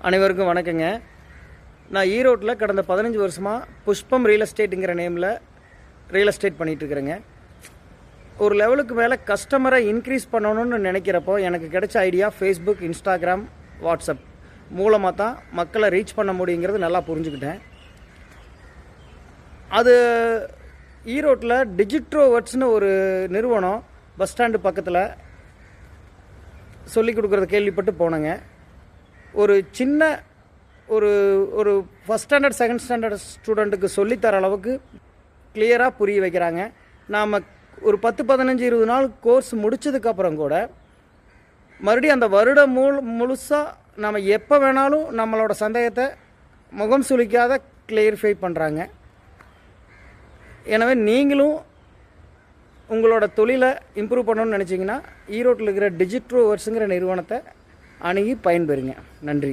அனைவருக்கும் வணக்கங்க. நான் ஈரோட்டில் கடந்த 15 வருஷமாக புஷ்பம் ரியல் எஸ்டேட்டுங்கிற நேமில் ரியல் எஸ்டேட் பண்ணிகிட்ருக்குறேங்க. ஒரு லெவலுக்கு மேலே கஸ்டமரை இன்க்ரீஸ் பண்ணணும்னு நினைக்கிறப்போ எனக்கு கிடைச்ச ஐடியா ஃபேஸ்புக், இன்ஸ்டாகிராம், வாட்ஸ்அப் மூலமாக தான் மக்களை ரீச் பண்ண முடியுங்கிறது நல்லா புரிஞ்சுக்கிட்டேன். அது ஈரோட்டில் டிஜிட்ரோவர்ட்ஸ்னு ஒரு நிறுவனம் பஸ் ஸ்டாண்டு பக்கத்தில் சொல்லிக் கொடுக்குறத கேள்விப்பட்டு போனேங்க. ஒரு சின்ன ஒரு ஃபஸ்ட் ஸ்டாண்டர்ட் செகண்ட் ஸ்டாண்டர்ட் ஸ்டூடெண்ட்டுக்கு சொல்லித்தர அளவுக்கு கிளியராக புரிய வைக்கிறாங்க. நாம் ஒரு 10, 15, 20 நாள் கோர்ஸ் முடித்ததுக்கப்புறம் கூட மறுபடியும் அந்த வருடம் முழுசாக நாம் எப்போ வேணாலும் நம்மளோட சந்தேகத்தை முகம் சுளிக்காத கிளியரிஃபை பண்ணுறாங்க. எனவே நீங்களும் உங்களோட தொழிலை இம்ப்ரூவ் பண்ணணும்னு நினச்சிங்கன்னா ஈரோட்டில் இருக்கிற டிஜிட்ரோவர்ட்ஸுங்கிற நிறுவனத்தை அணுகி பயன்பெறுங்க. நன்றி.